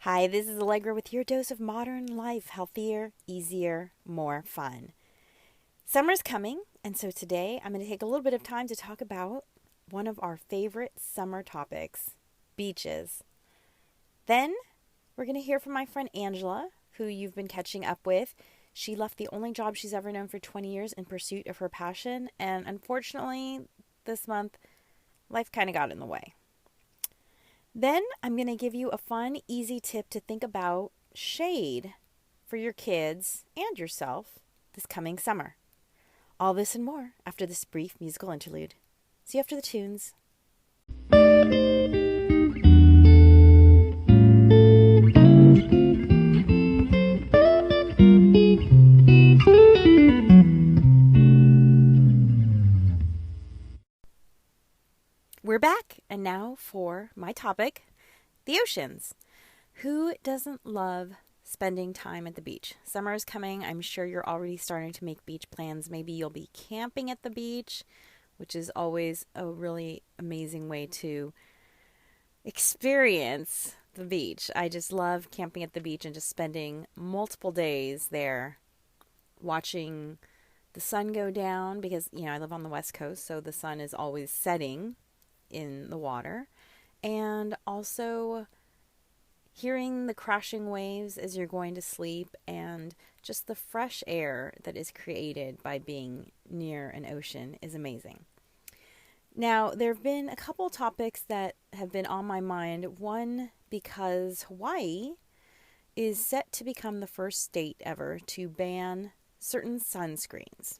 Hi, this is Alegre with your dose of modern life, healthier, easier, more fun. Summer's coming, and so today I'm going to take a little bit of time to talk about one of our favorite summer topics, beaches. Then we're going to hear from my friend Angela, who you've been catching up with. She left the only job she's ever known for 20 years in pursuit of her passion, and unfortunately, this month, life kind of got in the way. Then I'm going to give you a fun, easy tip to think about shade for your kids and yourself this coming summer. All this and more after this brief musical interlude. See you after the tunes. We're back, and now for my topic, the oceans. Who doesn't love spending time at the beach? Summer is coming. I'm sure you're already starting to make beach plans. Maybe you'll be camping at the beach, which is always a really amazing way to experience the beach. I just love camping at the beach and just spending multiple days there watching the sun go down because, I live on the West Coast, so the sun is always setting in the water, and also hearing the crashing waves as you're going to sleep and just the fresh air that is created by being near an ocean is amazing. Now, there have been a couple topics that have been on my mind. One, because Hawaii is set to become the first state ever to ban certain sunscreens.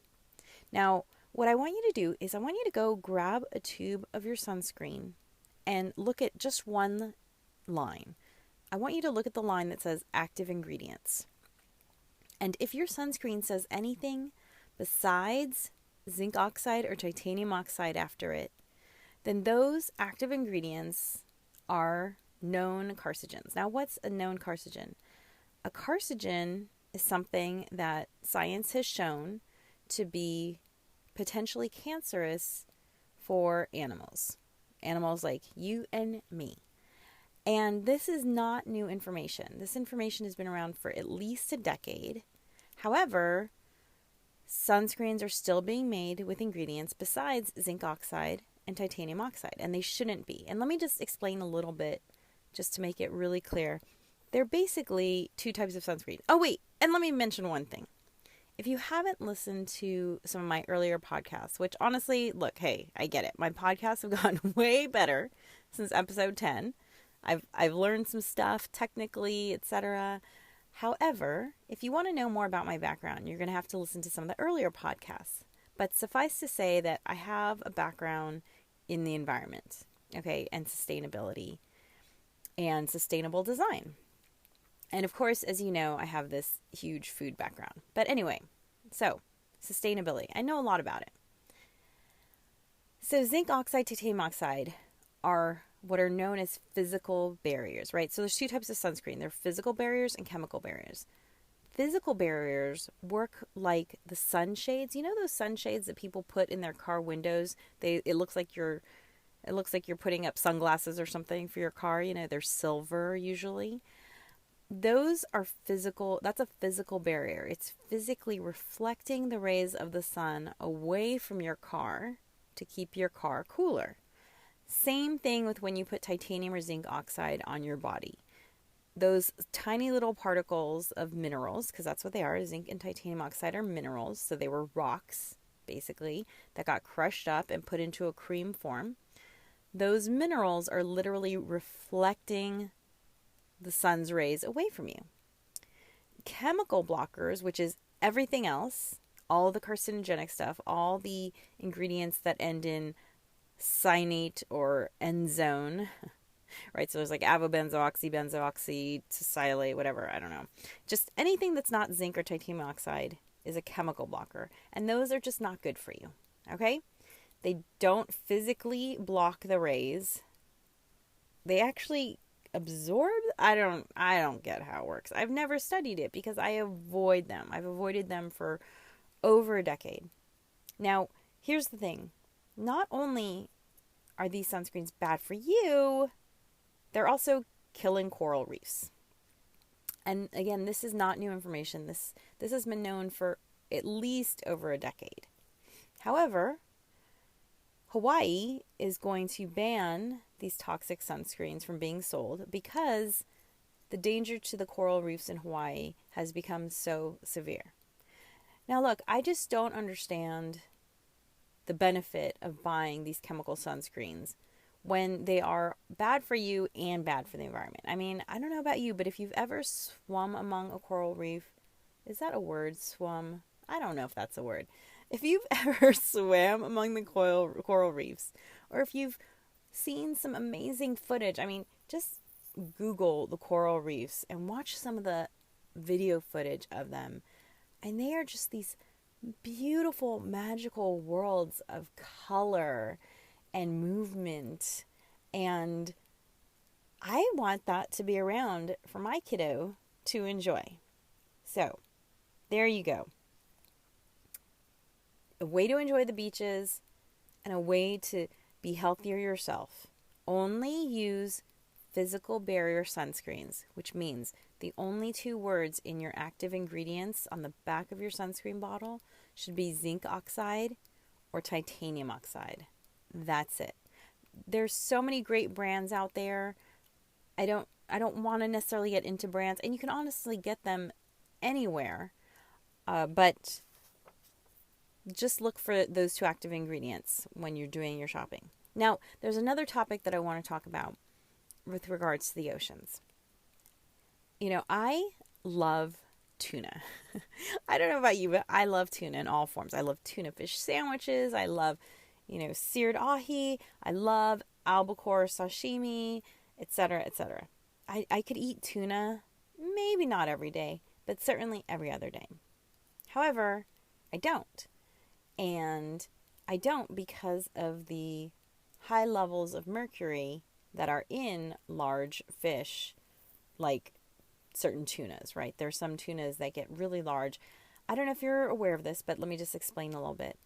Now, what I want you to do is I want you to go grab a tube of your sunscreen and look at just one line. I want you to look at the line that says active ingredients. And if your sunscreen says anything besides zinc oxide or titanium oxide after it, then those active ingredients are known carcinogens. Now, what's a known carcinogen? A carcinogen is something that science has shown to be potentially cancerous for animals like you and me. And this is not new information. This information has been around for at least a decade. However, sunscreens are still being made with ingredients besides zinc oxide and titanium oxide, and they shouldn't be. And let me just explain a little bit just to make it really clear. They're basically two types of sunscreen. Oh, wait, and let me mention one thing. If you haven't listened to some of my earlier podcasts, which honestly, look, hey, I get it. My podcasts have gotten way better since episode 10. I've learned some stuff technically, etc. However, if you want to know more about my background, you're going to have to listen to some of the earlier podcasts. But suffice to say that I have a background in the environment, okay, and sustainability and sustainable design. And of course, as you know, I have this huge food background. But anyway, so sustainability. I know a lot about it. So zinc oxide, titanium oxide are what are known as physical barriers, right? So there's two types of sunscreen. There are physical barriers and chemical barriers. Physical barriers work like the sunshades. You know those sunshades that people put in their car windows? It looks like you're putting up sunglasses or something for your car. They're silver usually. Those are physical. That's a physical barrier. It's physically reflecting the rays of the sun away from your car to keep your car cooler. Same thing with when you put titanium or zinc oxide on your body. Those tiny little particles of minerals, because that's what they are, zinc and titanium oxide are minerals, so they were rocks, basically, that got crushed up and put into a cream form. Those minerals are literally reflecting the sun's rays away from you. Chemical blockers, which is everything else, all the carcinogenic stuff, all the ingredients that end in cyanate or enzone, right? So there's like avobenzoxy, benzoxy, tosylate, whatever, I don't know. Just anything that's not zinc or titanium oxide is a chemical blocker, and those are just not good for you, okay? They don't physically block the rays. They actually absorb. I don't get how it works. I've never studied it because I avoid them. I've avoided them for over a decade. Now, here's the thing. Not only are these sunscreens bad for you, they're also killing coral reefs. And again, this is not new information. This has been known for at least over a decade. However, Hawaii is going to ban these toxic sunscreens from being sold because the danger to the coral reefs in Hawaii has become so severe. Now look, I just don't understand the benefit of buying these chemical sunscreens when they are bad for you and bad for the environment. I mean, I don't know about you, but if you've ever swum among a coral reef, is that a word, swum? I don't know if that's a word. If you've ever swam among the coral reefs, or if you've seen some amazing footage, I mean, just Google the coral reefs and watch some of the video footage of them. And they are just these beautiful, magical worlds of color and movement. And I want that to be around for my kiddo to enjoy. So, there you go. A way to enjoy the beaches and a way to be healthier yourself. Only use physical barrier sunscreens, which means the only 2 words in your active ingredients on the back of your sunscreen bottle should be zinc oxide or titanium oxide. That's it. There's so many great brands out there. I don't want to necessarily get into brands, and you can honestly get them anywhere. But just look for those 2 active ingredients when you're doing your shopping. Now, there's another topic that I want to talk about with regards to the oceans. You know, I love tuna. I don't know about you, but I love tuna in all forms. I love tuna fish sandwiches. I love, seared ahi. I love albacore sashimi, etc., etc. I could eat tuna, maybe not every day, but certainly every other day. However, I don't. And I don't because of the high levels of mercury that are in large fish, like certain tunas, right? There's some tunas that get really large. I don't know if you're aware of this, but let me just explain a little bit.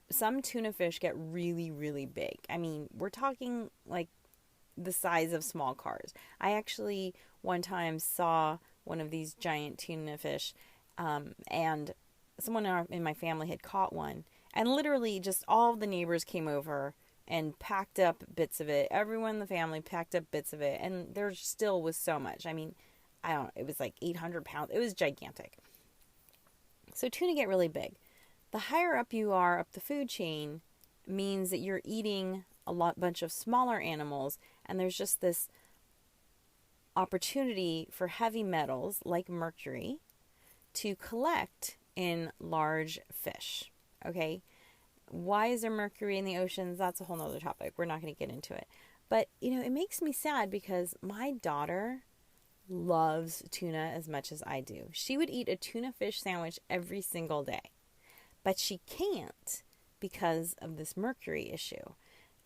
Some tuna fish get really, really big. I mean, we're talking like the size of small cars. I actually one time saw one of these giant tuna fish, and someone in my family had caught one, and literally just all of the neighbors came over and packed up bits of it. Everyone in the family packed up bits of it, and there still was so much. I mean, I don't know, it was like 800 pounds. It was gigantic. So tuna get really big. The higher up you are up the food chain means that you're eating a bunch of smaller animals, and there's just this opportunity for heavy metals like mercury to collect in large fish. Okay? Why is there mercury in the oceans? That's a whole nother topic. We're not going to get into it. But, it makes me sad because my daughter loves tuna as much as I do. She would eat a tuna fish sandwich every single day. But she can't because of this mercury issue.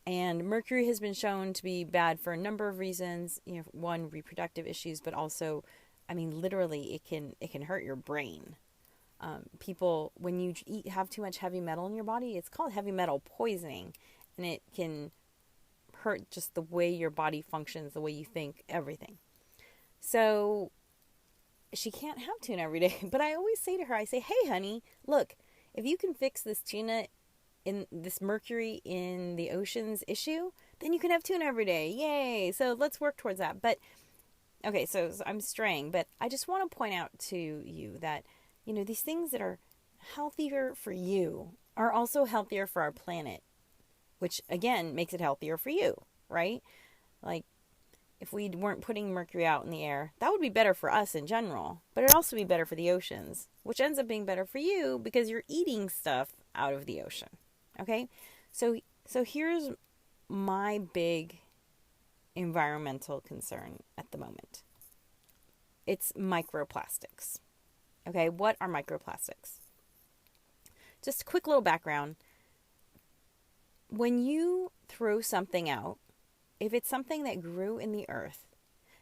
And mercury has been shown to be bad for a number of reasons. One, reproductive issues, but also, literally it can hurt your brain. People, when you have too much heavy metal in your body, it's called heavy metal poisoning, and it can hurt just the way your body functions, the way you think, everything. So she can't have tuna every day. But I always say to her, I say, hey, honey, look, if you can fix this tuna in this mercury in the oceans issue, then you can have tuna every day. Yay. So let's work towards that. But okay, so I'm straying, but I just want to point out to you that, these things that are healthier for you are also healthier for our planet, which again makes it healthier for you, right? Like, if we weren't putting mercury out in the air, that would be better for us in general, but it'd also be better for the oceans, which ends up being better for you because you're eating stuff out of the ocean. Okay? So here's my big environmental concern at the moment. It's microplastics. Okay, what are microplastics? Just a quick little background. When you throw something out, if it's something that grew in the earth,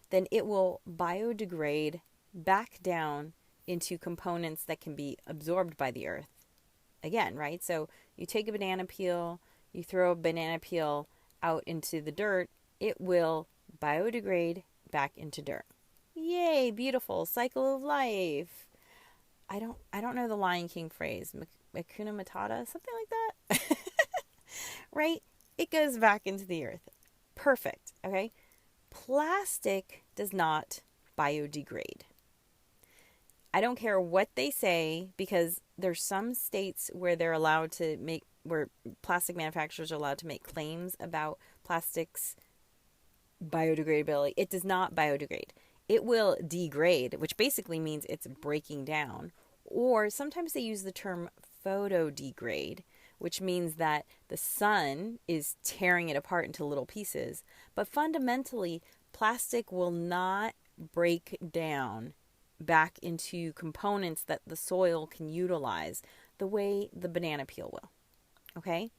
then it will biodegrade back down into components that can be absorbed by the earth. Again, right? So you take a banana peel, you throw a banana peel out into the dirt, it will biodegrade back into dirt. Yay, beautiful cycle of life. I don't know the Lion King phrase. Hakuna Matata, something like that. Right? It goes back into the earth. Perfect. Okay? Plastic does not biodegrade. I don't care what they say because there's some states where they're allowed to make where plastic manufacturers are allowed to make claims about plastics biodegradability. It does not biodegrade. It will degrade, which basically means it's breaking down. Or sometimes they use the term photodegrade, which means that the sun is tearing it apart into little pieces. But fundamentally, plastic will not break down back into components that the soil can utilize the way the banana peel will. Okay?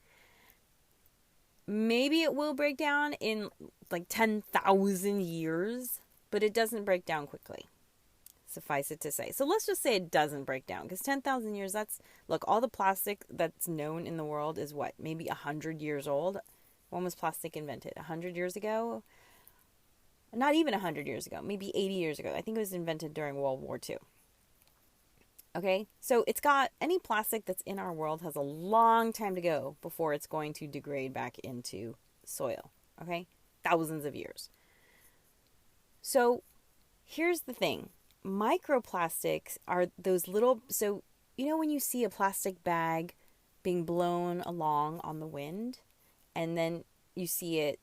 Maybe it will break down in like 10,000 years, but it doesn't break down quickly. Suffice it to say. So let's just say it doesn't break down because 10,000 years, look, all the plastic that's known in the world is what? Maybe 100 years old. When was plastic invented? 100 years ago? Not even 100 years ago. Maybe 80 years ago. I think it was invented during World War II. Okay, so any plastic that's in our world has a long time to go before it's going to degrade back into soil. Okay, thousands of years. So here's the thing. Microplastics are those little, so when you see a plastic bag being blown along on the wind, and then you see a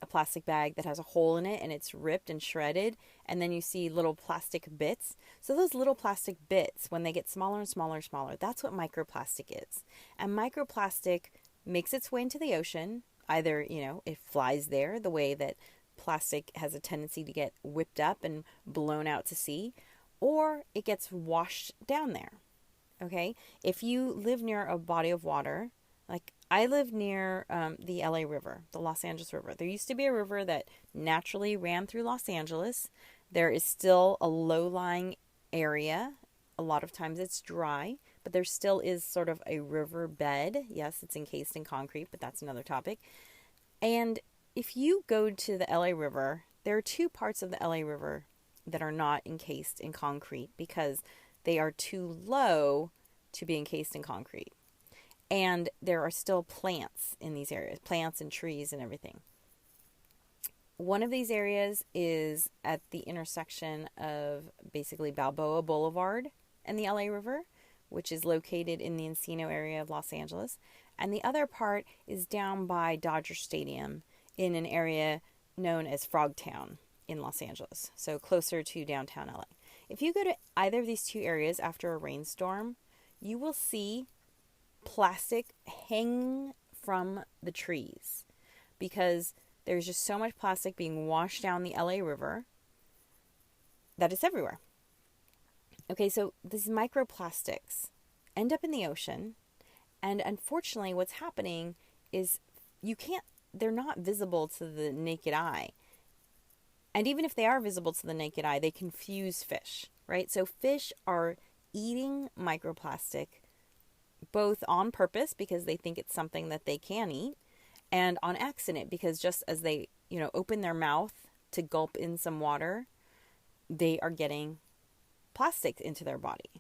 plastic bag that has a hole in it and it's ripped and shredded, and then you see little plastic bits. So those little plastic bits, when they get smaller and smaller and smaller, that's what microplastic is. And microplastic makes its way into the ocean. Either, it flies there the way that plastic has a tendency to get whipped up and blown out to sea, or it gets washed down there. Okay? If you live near a body of water, like I live near the LA River, the Los Angeles River. There used to be a river that naturally ran through Los Angeles. There is still a low-lying area. A lot of times it's dry, but there still is sort of a river bed. Yes, it's encased in concrete, but that's another topic. And if you go to the LA River, there are two parts of the LA River that are not encased in concrete because they are too low to be encased in concrete. And there are still plants in these areas, plants and trees and everything. One of these areas is at the intersection of basically Balboa Boulevard and the LA River, which is located in the Encino area of Los Angeles. And the other part is down by Dodger Stadium in an area known as Frogtown in Los Angeles, so closer to downtown LA. If you go to either of these two areas after a rainstorm, you will see plastic hanging from the trees because there's just so much plastic being washed down the LA River that it's everywhere. Okay, so these microplastics end up in the ocean, and unfortunately what's happening is they're not visible to the naked eye. And even if they are visible to the naked eye, they confuse fish, right? So fish are eating microplastic both on purpose because they think it's something that they can eat, and on accident because just as they, open their mouth to gulp in some water, they are getting plastic into their body.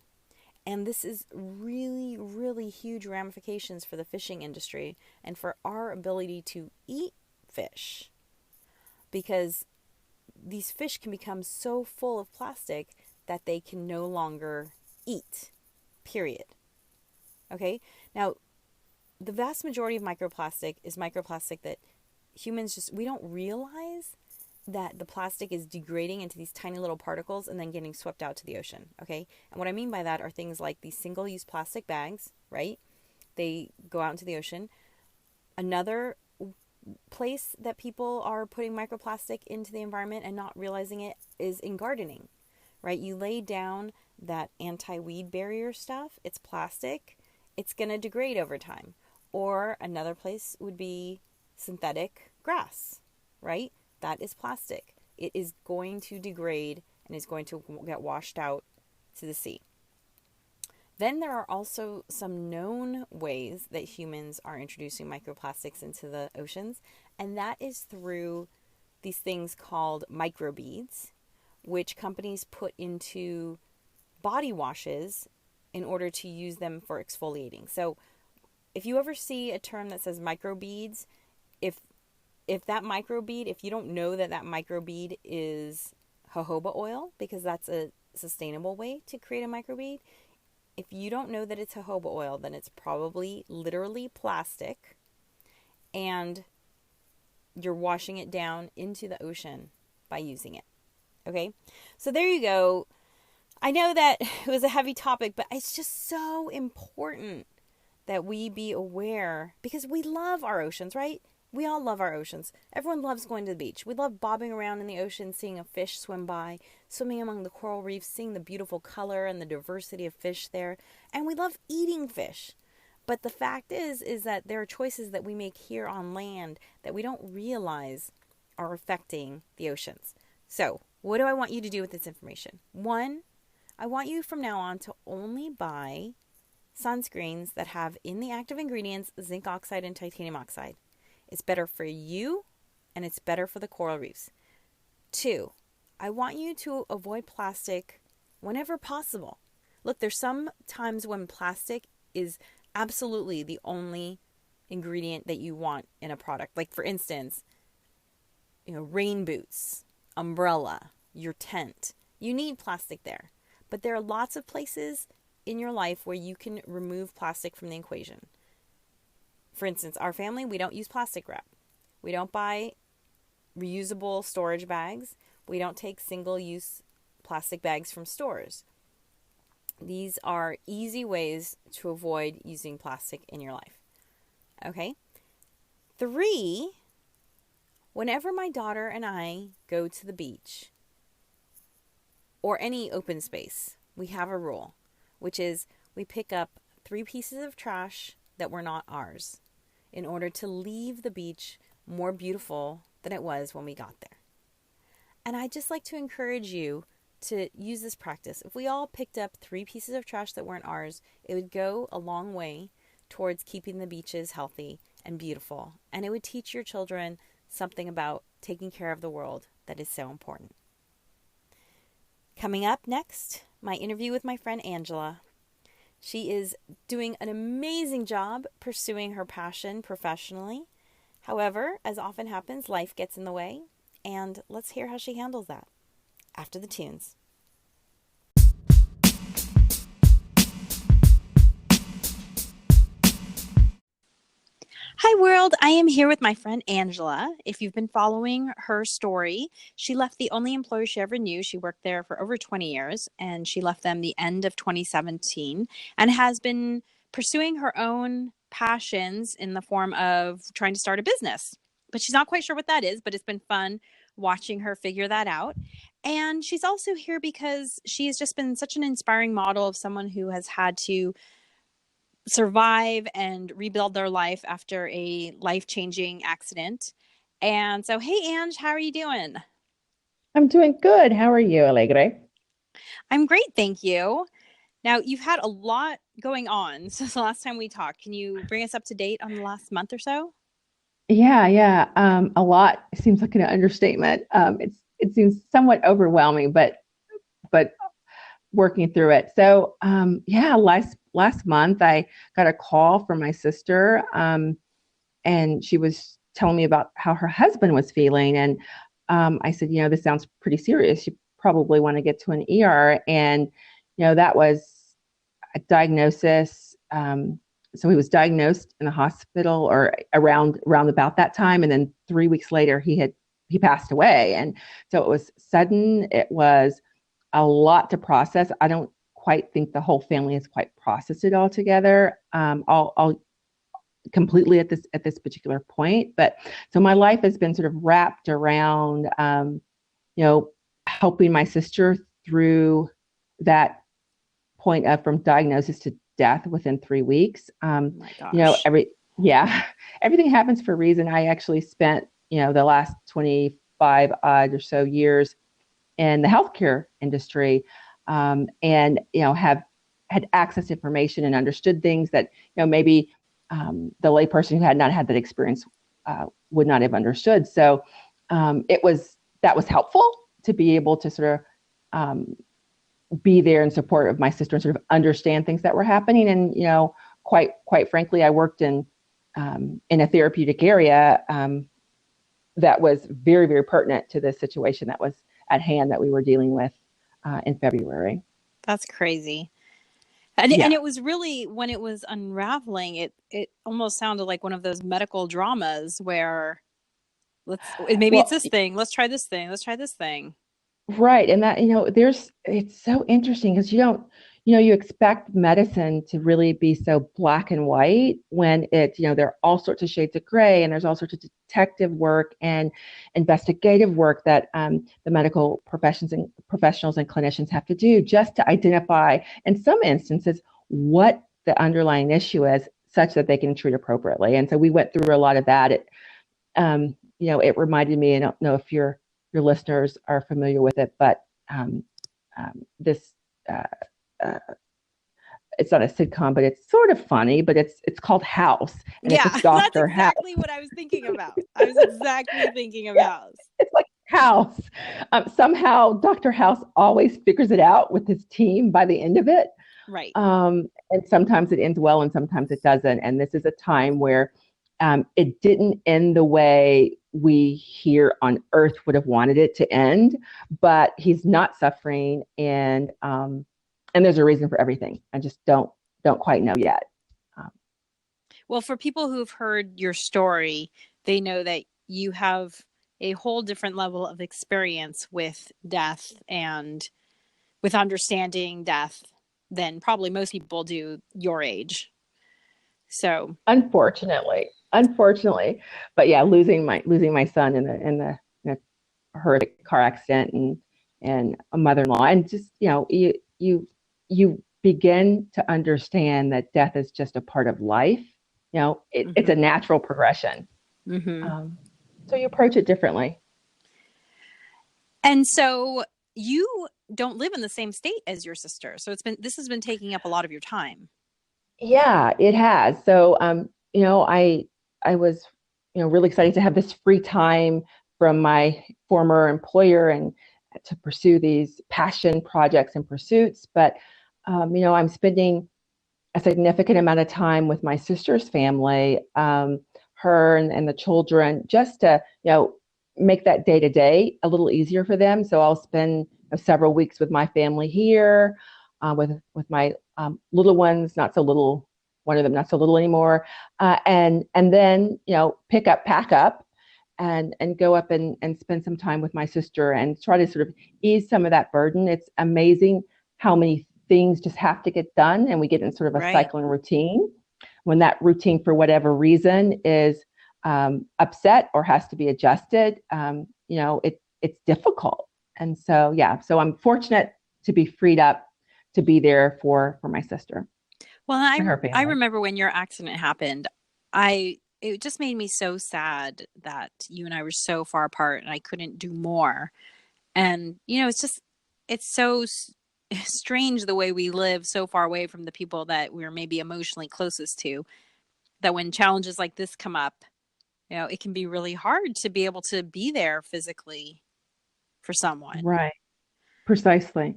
And this is really, really huge ramifications for the fishing industry and for our ability to eat fish, because these fish can become so full of plastic that they can no longer eat, period. Okay, now the vast majority of microplastic is microplastic that humans we don't realize that the plastic is degrading into these tiny little particles and then getting swept out to the ocean. Okay, and what I mean by that are things like these single-use plastic bags, right? They go out into the ocean. Another place that people are putting microplastic into the environment and not realizing it is in gardening, right? You lay down that anti-weed barrier stuff, it's plastic. It's going to degrade over time. Or another place would be synthetic grass, right? That is plastic. It is going to degrade and is going to get washed out to the sea. Then there are also some known ways that humans are introducing microplastics into the oceans, and that is through these things called microbeads, which companies put into body washes in order to use them for exfoliating. So if you ever see a term that says microbeads, if that microbead, if you don't know that that microbead is jojoba oil, because that's a sustainable way to create a microbead, if you don't know that it's jojoba oil, then it's probably literally plastic, and you're washing it down into the ocean by using it. Okay? So there you go. I know that it was a heavy topic, but it's just so important that we be aware, because we love our oceans, right? We all love our oceans. Everyone loves going to the beach. We love bobbing around in the ocean, seeing a fish swim by, swimming among the coral reefs, seeing the beautiful color and the diversity of fish there. And we love eating fish. But the fact is that there are choices that we make here on land that we don't realize are affecting the oceans. So, what do I want you to do with this information? One, I want you from now on to only buy sunscreens that have in the active ingredients zinc oxide and titanium oxide. It's better for you, and it's better for the coral reefs. Two, I want you to avoid plastic whenever possible. Look, there's some times when plastic is absolutely the only ingredient that you want in a product. Like, for instance, rain boots, umbrella, your tent. You need plastic there. But there are lots of places in your life where you can remove plastic from the equation. For instance, our family, we don't use plastic wrap. We don't buy reusable storage bags. We don't take single-use plastic bags from stores. These are easy ways to avoid using plastic in your life. Okay? 3, whenever my daughter and I go to the beach or any open space, we have a rule, which is we pick up 3 pieces of trash that were not ours in order to leave the beach more beautiful than it was when we got there. And I'd just like to encourage you to use this practice. If we all picked up 3 pieces of trash that weren't ours, it would go a long way towards keeping the beaches healthy and beautiful. And it would teach your children something about taking care of the world that is so important. Coming up next, my interview with my friend Angela. She is doing an amazing job pursuing her passion professionally. However, as often happens, life gets in the way, and let's hear how she handles that after the tunes. Hi world, I am here with my friend Angela. If you've been following her story, she left the only employer she ever knew. She worked there for over 20 years, and she left them the end of 2017 and has been pursuing her own passions in the form of trying to start a business. But she's not quite sure what that is, but it's been fun watching her figure that out. And she's also here because she has just been such an inspiring model of someone who has had to survive and rebuild their life after a life-changing accident. And so, hey, Ange, how are you doing? I'm doing good. How are you, Alegre? I'm great, thank you. Now, you've had a lot going on since the last time we talked. Can you bring us up to date on the last month or so? Yeah. A lot seems like an understatement. It seems somewhat overwhelming, but working through it. So, yeah, last month I got a call from my sister, and she was telling me about how her husband was feeling, and I said, this sounds pretty serious. You probably want to get to an ER, and that was a diagnosis. So he was diagnosed in the hospital or around about that time. And then 3 weeks later, he passed away. And so it was sudden. It was a lot to process. I don't quite think the whole family has quite processed it all together. I'll completely at this particular point. But so my life has been sort of wrapped around, helping my sister through that point of from diagnosis to death within 3 weeks. Oh my gosh. Everything happens for a reason. I actually spent, the last 25 odd or so years in the healthcare industry, and, have had access to information and understood things that, maybe the layperson who had not had that experience would not have understood. So that was helpful to be able to sort of um, be there in support of my sister and sort of understand things that were happening. And, quite frankly, I worked in a therapeutic area that was very, very pertinent to the situation that was at hand that we were dealing with in February. That's crazy. And Yeah. it was really, when it was unraveling, it almost sounded like one of those medical dramas where maybe it's Well, this thing, let's try this thing, let's try this thing. right. And that, it's so interesting because you expect medicine to really be so black and white when there are all sorts of shades of gray, and there's all sorts of detective work and investigative work that the medical professionals and clinicians have to do just to identify, in some instances, what the underlying issue is such that they can treat appropriately. And so we went through a lot of that. It reminded me, I don't know if your listeners are familiar with it, but this uh, uh, it's not a sitcom, but it's sort of funny. But it's called House, and it's Yeah, with that's Doctor House. exactly what I was thinking about. I was exactly thinking of Yeah, House. it's like House. Somehow, Doctor House always figures it out with his team by the end of it. Right. And sometimes it ends well, and sometimes it doesn't. And this is a time where it didn't end the way we here on Earth would have wanted it to end, but he's not suffering, and there's a reason for everything. I just don't quite know yet. Um, Well, for people who've heard your story, they know that you have a whole different level of experience with death and with understanding death than probably most people do your age. So, unfortunately, but yeah, losing my son in a horrific car accident, and a mother-in-law, and just you begin to understand that death is just a part of life. It's a mm-hmm. natural progression. Mm-hmm. So you approach it differently. And so you don't live in the same state as your sister. So this has been taking up a lot of your time. Yeah, it has. So, I was, really excited to have this free time from my former employer and to pursue these passion projects and pursuits. But, I'm spending a significant amount of time with my sister's family, her and the children, just to, make that day to day a little easier for them. So I'll spend several weeks with my family here, with my little ones, not so little, one of them not so little anymore, and then pack up, and go up and spend some time with my sister and try to sort of ease some of that burden. It's amazing how many things just have to get done, and we get in sort of a Right. cycle and routine. When that routine, for whatever reason, is upset or has to be adjusted, it's difficult. And so, yeah, so I'm fortunate to be freed up to be there for my sister Well, and her I family. remember when your accident happened, it just made me so sad that you and I were so far apart and I couldn't do more. And it's so strange the way we live so far away from the people that we're maybe emotionally closest to, that when challenges like this come up, it can be really hard to be able to be there physically for someone. Right. Precisely.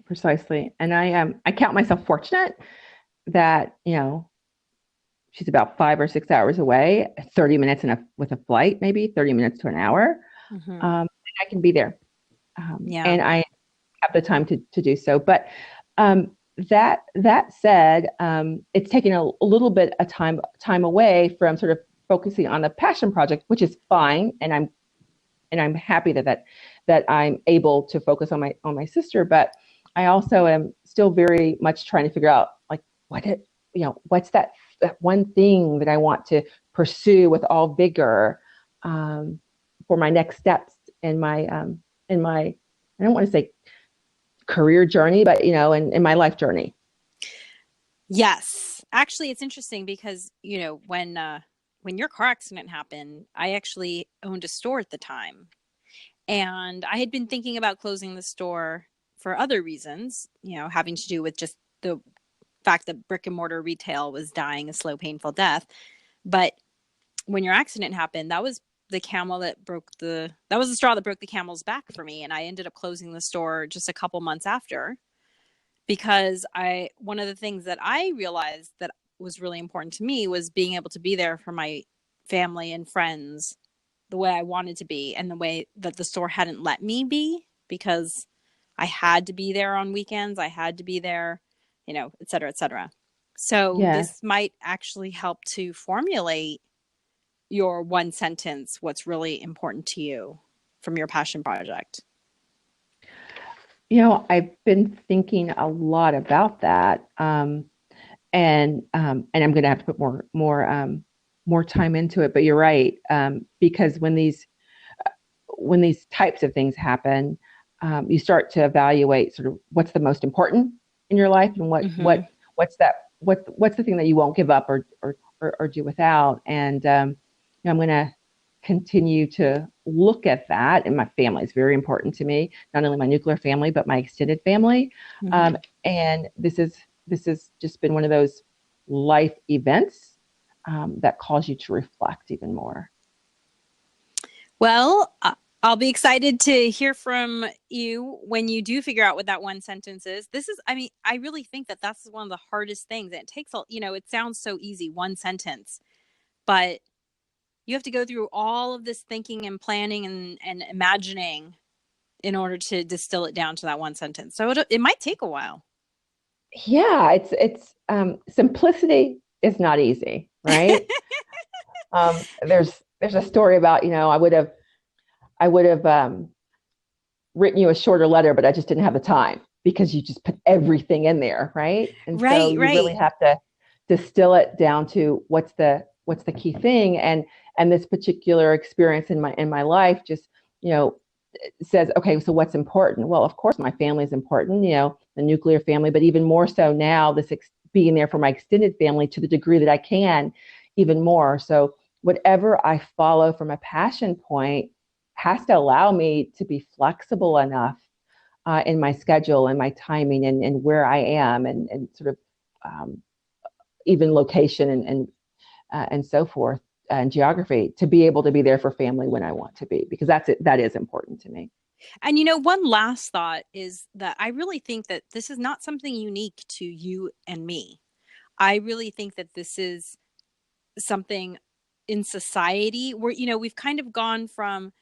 And I count myself fortunate that, she's about 5 or 6 hours away, 30 minutes with a flight, maybe 30 minutes to an hour. Mm-hmm. I can be there. Yeah. And I have the time to do so. But that said, it's taken a little bit of time away from sort of focusing on the passion project, which is fine, and I'm happy that I'm able to focus on my sister. But I also am still very much trying to figure out, like, what's that one thing that I want to pursue with all vigor, for my next steps in my I don't want to say career journey, but in my life journey. Yes. Actually, it's interesting because, when your car accident happened, I actually owned a store at the time. And I had been thinking about closing the store for other reasons, having to do with just the fact that brick and mortar retail was dying a slow, painful death. But when your accident happened, that was that was the straw that broke the camel's back for me. And I ended up closing the store just a couple months after, because one of the things that I realized that was really important to me was being able to be there for my family and friends the way I wanted to be, and the way that the store hadn't let me be, because I had to be there on weekends. I had to be there, et cetera, et cetera. So Yes. this might actually help to formulate your one sentence, what's really important to you from your passion project. I've been thinking a lot about that, and I'm going to have to put more time into it. But you're right, because when these types of things happen, you start to evaluate sort of what's the most important in your life, and Mm-hmm. what's the thing that you won't give up or do without. And I'm going to continue to look at that. And my family is very important to me, not only my nuclear family but my extended family. Mm-hmm. And this has just been one of those life events that cause you to reflect even more. Well, I'll be excited to hear from you when you do figure out what that one sentence is. I mean, I really think that that's one of the hardest things. And it takes, it sounds so easy, one sentence, but you have to go through all of this thinking and planning and imagining in order to distill it down to that one sentence. So it might take a while. Yeah, it's simplicity is not easy, right? There's a story about, I would have written you a shorter letter, but I just didn't have the time because you just put everything in there, right? And so Right, you really right. have to distill it down to what's the key thing. And this particular experience in my life just, you know, says, okay, so what's important? Well, of course, my family is important, the nuclear family, but even more so now, being there for my extended family to the degree that I can, even more. So whatever I follow from a passion point has to allow me to be flexible enough in my schedule and my timing and where I am and sort of um, even location and so forth and geography to be able to be there for family when I want to be, because that is important to me. And one last thought is that I really think that this is not something unique to you and me. I really think that this is something in society where, we've kind of gone from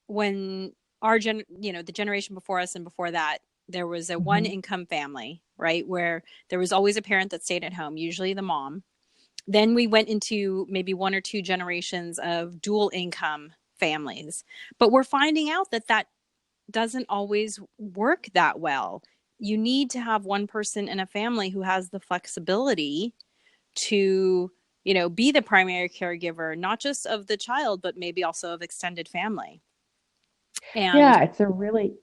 when the generation before us and before that, there was a one Mm-hmm. income family, right? Where there was always a parent that stayed at home, usually the mom. Then we went into maybe one or two generations of dual income families. But we're finding out that that doesn't always work that well. You need to have one person in a family who has the flexibility to, be the primary caregiver, not just of the child, but maybe also of extended family. And Yeah, it's a really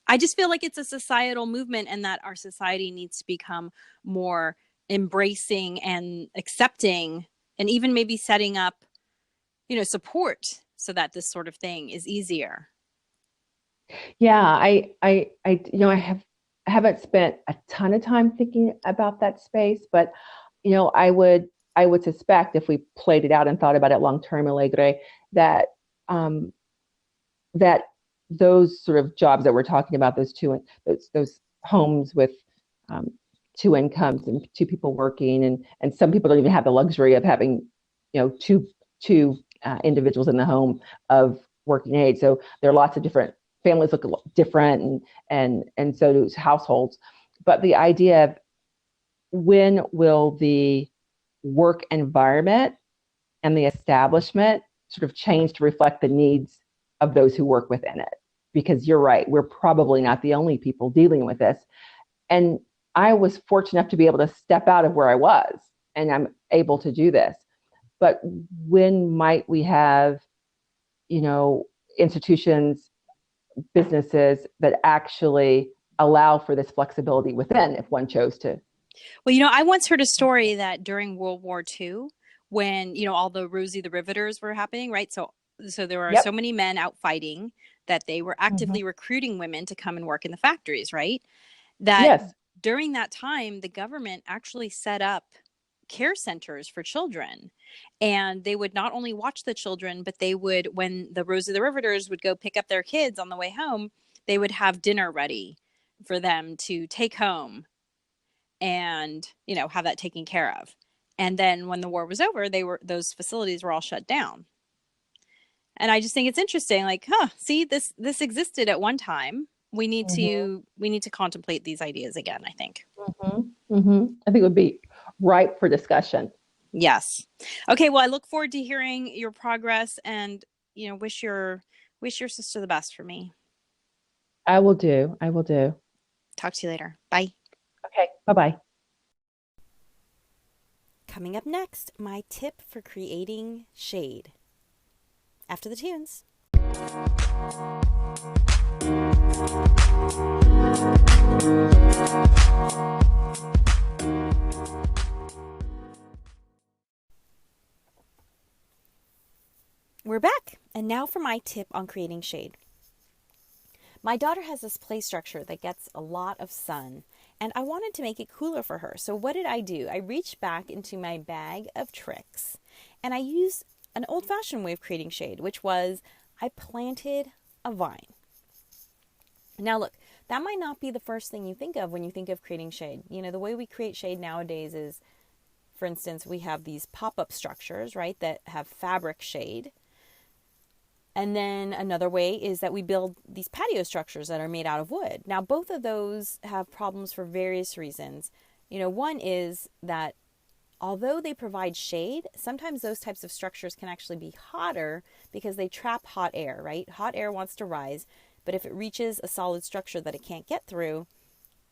I just feel like it's a societal movement, and that our society needs to become more embracing and accepting, and even maybe setting up, support so that this sort of thing is easier. Yeah, I haven't spent a ton of time thinking about that space, but I would suspect if we played it out and thought about it long term, Alegre, that um, that those sort of jobs that we're talking about, those homes with um, two incomes and two people working, and some people don't even have the luxury of having two individuals in the home of working age. So there are lots of different families look different, and so do households. But the idea of when will the work environment and the establishment sort of change to reflect the needs of those who work within it? Because you're right, we're probably not the only people dealing with this. And I was fortunate enough to be able to step out of where I was, and I'm able to do this. But when might we have, institutions, businesses that actually allow for this flexibility within if one chose to? Well, I once heard a story that during World War II, when, all the Rosie the Riveters were happening, right? So there were so Yep. many men out fighting that they were Mm-hmm. actively recruiting women to come and work in the factories, right? That Yes. during that time, the government actually set up care centers for children. And they would not only watch the children, but they would, when the Rose of the Riveters would go pick up their kids on the way home, they would have dinner ready for them to take home and, you know, have that taken care of. And then when the war was over, those facilities were all shut down. And I just think it's interesting, like, see, this existed at one time. We need Mm-hmm. to contemplate these ideas again, I think. Mm-hmm. Mm-hmm. I think it would be ripe for discussion. Yes. Okay, well, I look forward to hearing your progress, and, you know, wish your sister the best for me. I will do. I will do. Talk to you later. Bye. Okay. Bye-bye. Coming up next, my tip for creating shade. After the tunes. We're back, and now for my tip on creating shade. My daughter has this play structure that gets a lot of sun, and I wanted to make it cooler for her. So what did I do? I reached back into my bag of tricks, and I used an old-fashioned way of creating shade, which was I planted a vine. Now look, that might not be the first thing you think of when you think of creating shade. You know, the way we create shade nowadays is, for instance, we have these pop-up structures, right, that have fabric shade. And then another way is that we build these patio structures that are made out of wood. Now, both of those have problems for various reasons. You know, one is that although they provide shade, sometimes those types of structures can actually be hotter because they trap hot air, right? Hot air wants to rise, but if it reaches a solid structure that it can't get through,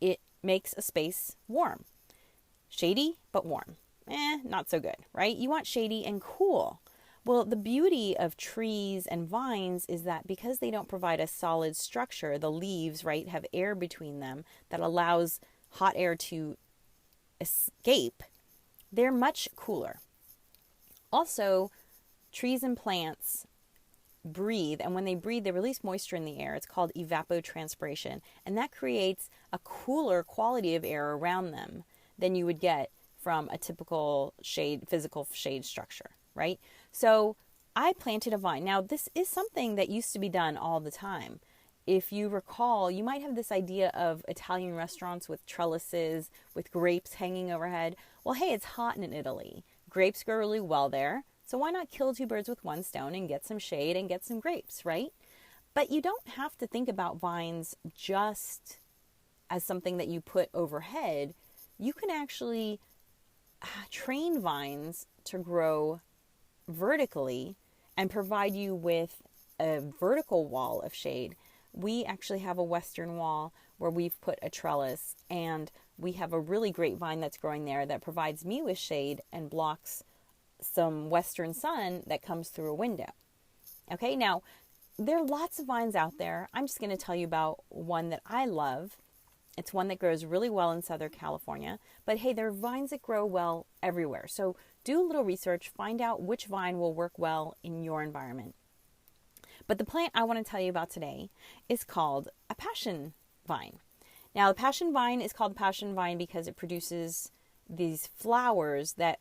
it makes a space warm. Shady, but warm. Not so good, right? You want shady and cool. Well, the beauty of trees and vines is that because they don't provide a solid structure, the leaves, right, have air between them that allows hot air to escape. They're much cooler. Also, trees and plants breathe, and when they breathe, they release moisture in the air. It's called evapotranspiration, and that creates a cooler quality of air around them than you would get from a typical physical shade structure, right? So I planted a vine. Now, this is something that used to be done all the time. If you recall, you might have this idea of Italian restaurants with trellises, with grapes hanging overhead. Well, hey, it's hot in Italy. Grapes grow really well there. So why not kill two birds with one stone and get some shade and get some grapes, right? But you don't have to think about vines just as something that you put overhead. You can actually train vines to grow vertically and provide you with a vertical wall of shade. We actually have a western wall where we've put a trellis, and we have a really great vine that's growing there that provides me with shade and blocks some western sun that comes through a window. Okay, now there are lots of vines out there. I'm just going to tell you about one that I love. It's one that grows really well in Southern California. But hey, there are vines that grow well everywhere. So do a little research, find out which vine will work well in your environment. But the plant I want to tell you about today is called a passion vine. Now, the passion vine is called the passion vine because it produces these flowers that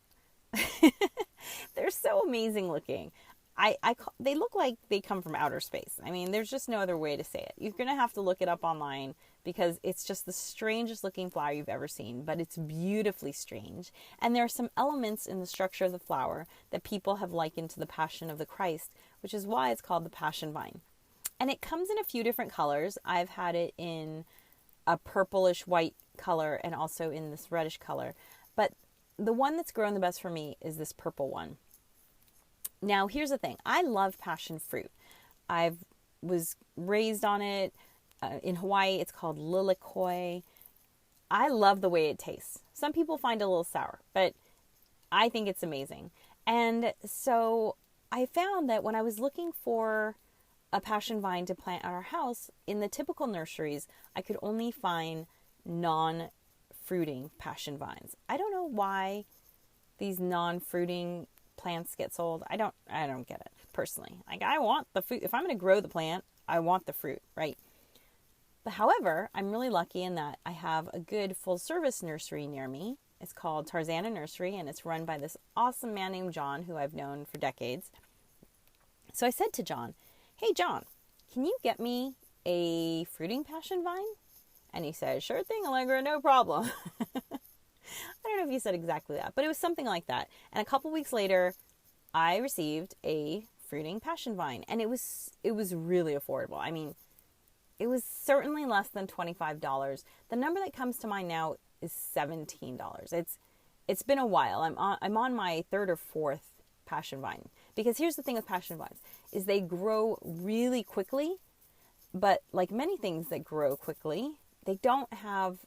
they're so amazing looking. They look like they come from outer space. I mean, there's just no other way to say it. You're going to have to look it up online because it's just the strangest looking flower you've ever seen, but it's beautifully strange. And there are some elements in the structure of the flower that people have likened to the Passion of the Christ, which is why it's called the passion vine. And it comes in a few different colors. I've had it in a purplish white color and also in this reddish color. But the one that's grown the best for me is this purple one. Now, here's the thing. I love passion fruit. I was raised on it. In Hawaii, it's called lilikoi. I love the way it tastes. Some people find it a little sour, but I think it's amazing. And so I found that when I was looking for a passion vine to plant at our house, in the typical nurseries, I could only find non-fruiting passion vines. I don't know why these non-fruiting plants get sold. I don't get it personally. Like, I want the fruit. If I'm going to grow the plant, I want the fruit, right? But however, I'm really lucky in that I have a good full service nursery near me, It's called Tarzana Nursery, and it's run by this awesome man named John, who I've known for decades. So I said to John, "Hey, John, can you get me a fruiting passion vine?" And he said, "Sure thing, Allegra, no problem." I don't know if he said exactly that, but it was something like that. And a couple weeks later, I received a fruiting passion vine, and it was really affordable. I mean, it was certainly less than $25. The number that comes to mind now is $17. It's been a while. I'm on my third or fourth passion vine, because here's the thing with passion vines is they grow really quickly, but like many things that grow quickly, they don't have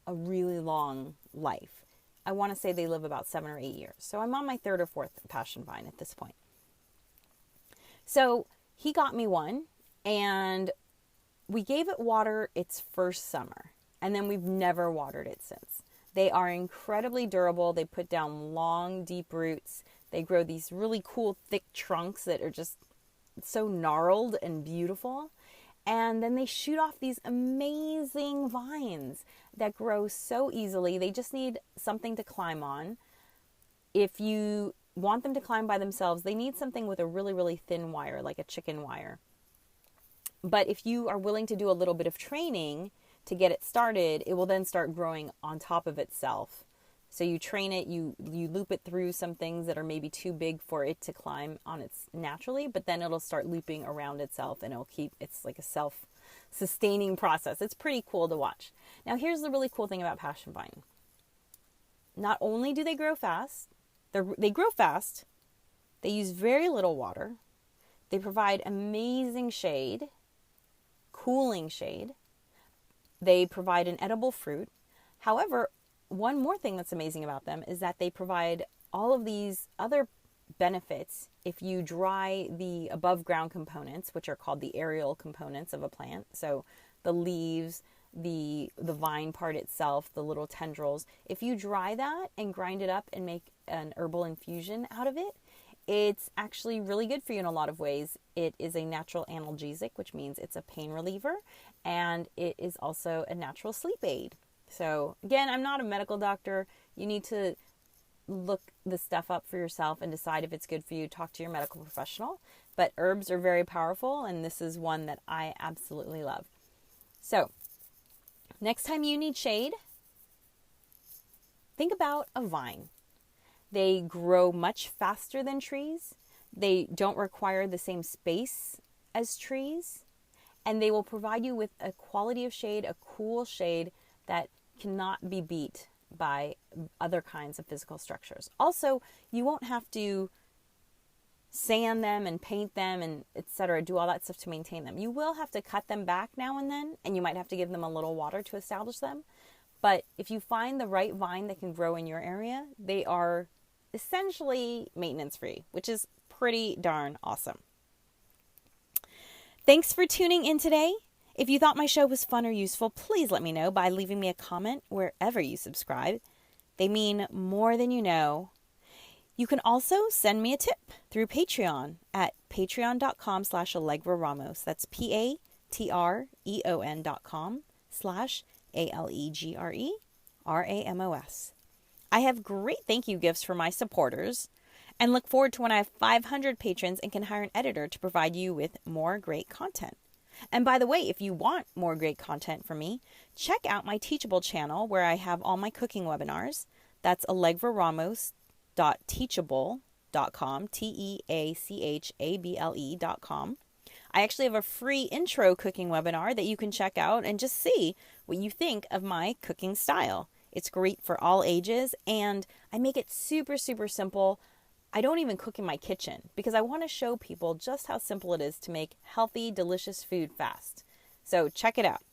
a really long life. I want to say they live about 7 or 8 years. So I'm on my third or fourth passion vine at this point. So he got me one, and we gave it water its first summer, and then we've never watered it since. They are incredibly durable. They put down long, deep roots. They grow these really cool, thick trunks that are just so gnarled and beautiful. And then they shoot off these amazing vines that grow so easily. They just need something to climb on. If you want them to climb by themselves, they need something with a really, really thin wire, like a chicken wire. But if you are willing to do a little bit of training to get it started, it will then start growing on top of itself. So you train it, you loop it through some things that are maybe too big for it to climb on its naturally, but then it'll start looping around itself, and it's like a self-sustaining process. It's pretty cool to watch. Now here's the really cool thing about passion vine. Not only do they grow fast, they grow fast, they use very little water, they provide amazing shade, cooling shade, they provide an edible fruit. However, one more thing that's amazing about them is that they provide all of these other benefits if you dry the above ground components, which are called the aerial components of a plant. So the leaves, the vine part itself, the little tendrils. If you dry that and grind it up and make an herbal infusion out of it, it's actually really good for you in a lot of ways. It is a natural analgesic, which means it's a pain reliever, and it is also a natural sleep aid. So again, I'm not a medical doctor. You need to look the stuff up for yourself and decide if it's good for you. Talk to your medical professional. But herbs are very powerful, and this is one that I absolutely love. So next time you need shade, think about a vine. They grow much faster than trees. They don't require the same space as trees. And they will provide you with a quality of shade, a cool shade that cannot be beat by other kinds of physical structures. Also, you won't have to sand them and paint them and etc., do all that stuff to maintain them. You will have to cut them back now and then, and you might have to give them a little water to establish them. But if you find the right vine that can grow in your area, they are essentially maintenance free, which is pretty darn awesome. Thanks for tuning in today. If you thought my show was fun or useful, please let me know by leaving me a comment wherever you subscribe. They mean more than you know. You can also send me a tip through Patreon at patreon.com/Alegre Ramos. That's patreon.com/ALEGRE I have great thank you gifts for my supporters and look forward to when I have 500 patrons and can hire an editor to provide you with more great content. And by the way, if you want more great content from me, check out my Teachable channel where I have all my cooking webinars. That's alegreramos.teachable.com, teachable.com. I actually have a free intro cooking webinar that you can check out and just see what you think of my cooking style. It's great for all ages, and I make it super, super simple. I don't even cook in my kitchen because I want to show people just how simple it is to make healthy, delicious food fast. So check it out.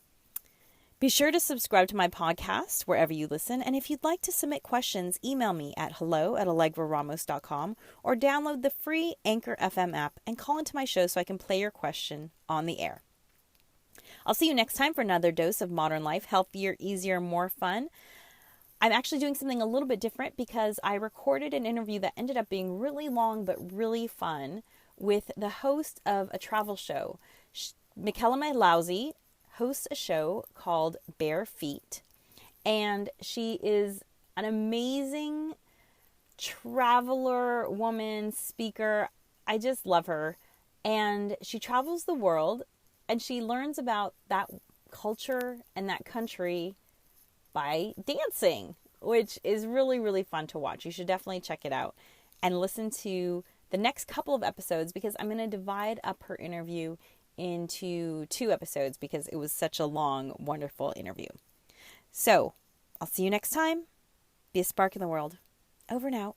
Be sure to subscribe to my podcast wherever you listen. And if you'd like to submit questions, email me at hello@alegreramos.com or download the free Anchor FM app and call into my show so I can play your question on the air. I'll see you next time for another dose of modern life, healthier, easier, more fun. I'm actually doing something a little bit different because I recorded an interview that ended up being really long but really fun with the host of a travel show. Michaela Mailauzi hosts a show called Bare Feet, and she is an amazing traveler, woman, speaker. I just love her. And she travels the world and she learns about that culture and that country by dancing, which is really, really fun to watch. You should definitely check it out and listen to the next couple of episodes because I'm going to divide up her interview into 2 episodes because it was such a long, wonderful interview. So, I'll see you next time. Be a spark in the world. Over and out.